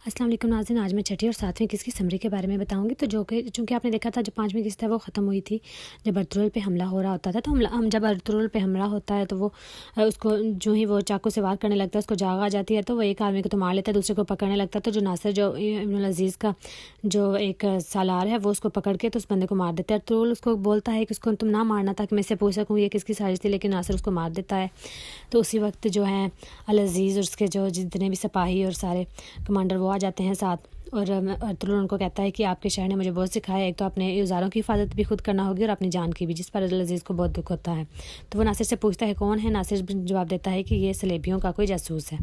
अस्सलाम वालेकुम नाज़रीन, आज मैं छठी और सातवीं किस्त की समरी के बारे में बताऊंगी। तो जो कि चूँकि आपने देखा था जो पाँचवीं किस्त है वो ख़त्म हुई थी जब अर्तुगरुल पे हमला हो रहा होता था। तो हम जब अर्तुगरुल पे हमला होता है तो वो उसको जो ही वो चाकू से वार करने लगता है, उसको जाग आ जाती है तो वो एक आदमी को तो मार लेता है, दूसरे को पकड़ने लगता है। तो जो नासिर जो इब्नुल अज़ीज़ का जो एक सालार है वो उसको पकड़ के तो उस बंदे को मार देता है। अर्तुगरुल उसको बोलता है कि उसको तुम ना मारना था कि मैं इससे पूछ सकूँ ये किसकी साजिश थी, लेकिन नासिर उसको मार देता है। तो उसी वक्त जो है अल अज़ीज़ और उसके जो जितने भी सिपाही और सारे कमांडर वो आ जाते हैं साथ। और अर्तुगरुल उनको कहता है कि आपके शहर ने मुझे बहुत सिखाया, एक तो अपने औज़ारों की हिफाजत भी खुद करना होगी और अपनी जान की भी, जिस पर अल अज़ीज़ को बहुत दुख होता है। तो वो नासिर से पूछता है कौन है। नासिर जवाब देता है कि ये सलेबियों का कोई जासूस है।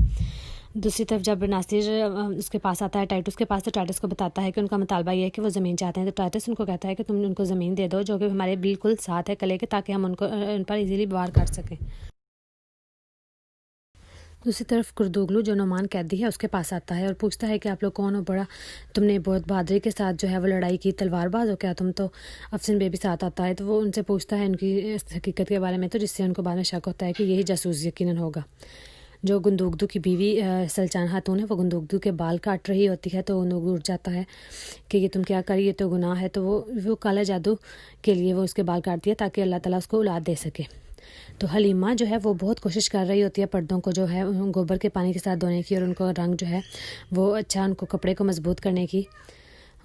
दूसरी तरफ जब नासिर उसके पास आता है टाइटस के पास, तो टाइटस को बताता है कि उनका मुतालबा ये है कि वो ज़मीन चाहते हैं। तो टाइटस उनको कहता है कि तुम उनको ज़मीन दे दो जो कि हमारे बिल्कुल साथ है कले के, ताकि हम उन पर इजीली वार कर सकें। दूसरी तरफ कुर्दुगलू जो नोमान कैदी है उसके पास आता है और पूछता है कि आप लोग कौन हो बड़ा, तुमने बहुत बहादुरी के साथ जो है वो लड़ाई की, तलवारबाज हो क्या तुम। तो अफसन बेबी साथ आता है तो वो उनसे पूछता है उनकी इस हकीकत के बारे में, तो जिससे उनको बाद में शक होता है कि यही जासूस यकीनन होगा। जो गुंदुगदू की बीवी सलचान खातून है वो गुंदुगदू के बाल काट रही होती है, तो गुंदुगदू उठ जाता है कि ये तुम क्या करी, ये तो गुनाह है। तो वो काला जादू के लिए वो उसके बाल काटती है ताकि अल्लाह ताला उसको औलाद दे सके। तो हलीमा जो है वो बहुत कोशिश कर रही होती है पर्दों को जो है गोबर के पानी के साथ धोने की और उनको रंग जो है वो अच्छा उनको कपड़े को मजबूत करने की।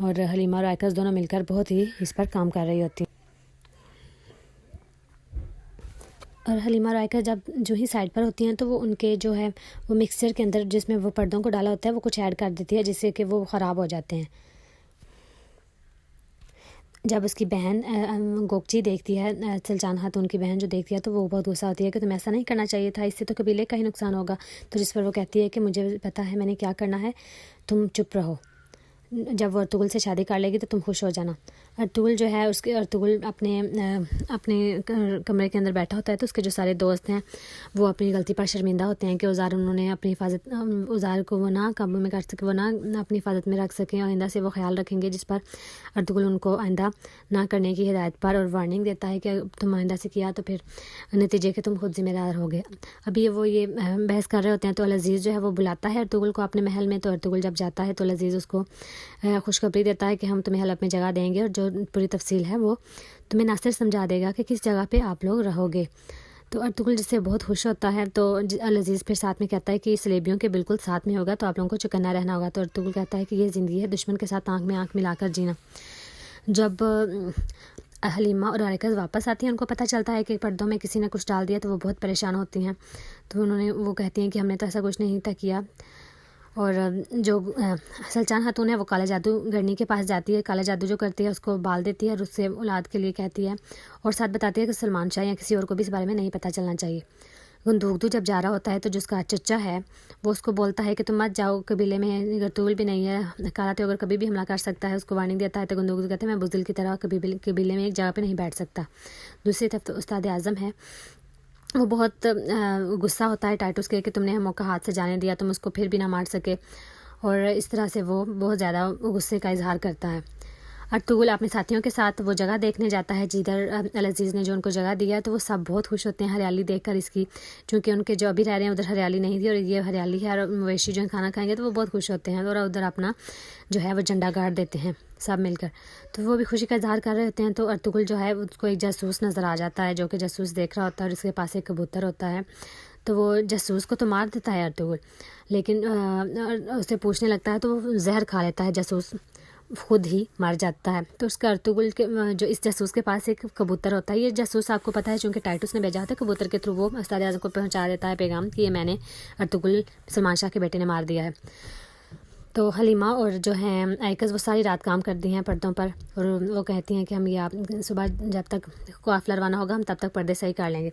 और हलीमा और आयकस दोनों मिलकर बहुत ही इस पर काम कर रही होती हैं। और हलीमा और आयकस जब जो ही साइड पर होती हैं तो वो उनके जो है वो मिक्सचर के अंदर जिसमें वो पर्दों को डाला होता है वो कुछ ऐड कर देती है, जिससे कि वो ख़राब हो जाते हैं। जब उसकी बहन गोकची देखती है, सलचान खातून की बहन जो देखती है, तो वो बहुत गुस्सा होती है कि तुम्हें ऐसा नहीं करना चाहिए था, इससे तो कबीले का ही नुकसान होगा। तो जिस पर वो कहती है कि मुझे पता है मैंने क्या करना है, तुम चुप रहो। जब वो अर्तुगरुल से शादी कर लेगी तो तुम खुश हो जाना। अर्तुगरुल जो है उसके अर्तुगरुल अपने कमरे के अंदर बैठा होता है, तो उसके जो सारे दोस्त हैं वो अपनी गलती पर शर्मिंदा होते हैं कि औज़ार उन्होंने अपनी हिफाजत औज़ार को वो ना काबू में कर सके, वो ना अपनी हिफाजत में रख सकें, और आइंदा से वो ख्याल रखेंगे। जिस पर अर्तुगरुल उनको आइंदा ना करने की हिदायत पर और वार्निंग देता है कि तुम आइंदा से किया तो फिर नतीजे के तुम खुद जिम्मेदार होगे। अभी वो ये बहस कर रहे होते हैं तो अल अज़ीज़ जो है वो बुलाता है अर्तुगरुल को अपने महल में। तो अर्तुगरुल जब जाता है तो अल अज़ीज़ उसको खुशखबरी देता है कि हम तुम्हें हलब में जगह देंगे और जो पूरी तफसील है वो तुम्हें नासिर समझा देगा कि किस जगह पे आप लोग रहोगे। तो अर्तुगरुल जिससे बहुत खुश होता है। तो अल अज़ीज़ फिर साथ में कहता है कि सलेबियों के बिल्कुल साथ में होगा, तो आप लोगों को चौकन्ना रहना होगा। तो अर्तुगरुल कहता है कि ये ज़िंदगी है, दुश्मन के साथ आँख में आँख मिलाकर जीना। जब हलीमा और आयकस वापस आती हैं, उनको पता चलता है कि पर्दों में किसी ने कुछ डाल दिया, तो वो बहुत परेशान होती हैं। तो वो कहती हैं कि हमने तो ऐसा कुछ नहीं था किया। और जो सलचान खातून है वो काला जादूगरनी के पास जाती है, काला जादू जो करती है उसको बाल देती है और उससे औलाद के लिए कहती है, और साथ बताती है कि सलमान शाह या किसी और को भी इस बारे में नहीं पता चलना चाहिए। गुंदुगदू जब जा रहा होता है तो जो उसका चचा है वो उसको बोलता है कि तुम मत जाओ, कबीले में गर्तुल भी नहीं है, काला तो अगर कभी भी हमला कर सकता है, उसको वार्निंग देता है। तो गुंदुगदू कहते हैं मैं बुज़दिल की तरह कबीले में एक जगह पे नहीं बैठ सकता। दूसरी तरफ तो उस्ताद आज़म है, वो बहुत गुस्सा होता है टाइटस के कि तुमने मौका हाथ से जाने दिया, तुम उसको फिर भी ना मार सके, और इस तरह से वो बहुत ज़्यादा गुस्से का इजहार करता है। अर्तुगरुल अपने साथियों के साथ वो जगह देखने जाता है जिधर अल अज़ीज़ ने जो उनको जगह दिया, तो वो सब बहुत खुश होते हैं हरियाली देखकर इसकी, क्योंकि उनके जो अभी रह रहे हैं उधर हरियाली नहीं थी और ये हरियाली है, और मवेशी जो है खाना खाएंगे तो वो बहुत खुश होते हैं और उधर अपना जो है वो झंडा गाड़ देते हैं सब मिलकर। तो वो भी खुशी का इजहार कर रहे होते हैं। तो अर्तुगरुल जो है उसको एक जासूस नज़र आ जाता है जो कि जासूस देख रहा होता है, और उसके पास एक कबूतर होता है। तो वो जासूस को तो मार देता है अर्तुगरुल, लेकिन उससे पूछने लगता है तो वो जहर खा लेता है, जासूस खुद ही मर जाता है। तो उसका अर्तुगरुल के जो इस जासूस के पास एक कबूतर होता है, ये जासूस आपको पता है चूँकि टाइटस ने भेजा था, कबूतर के थ्रू वो उस्ताद आज़म को पहुंचा देता है पैगाम कि ये मैंने अर्तुगरुल सलमान शाह के बेटे ने मार दिया है। तो हलीमा और जो हैं आयकस वो सारी रात काम करती हैं पर्दों पर, और वो कहती हैं कि हम ये आप सुबह जब तक काफ़िला रवाना होगा हम तब तक पर्दे सही कर लेंगे।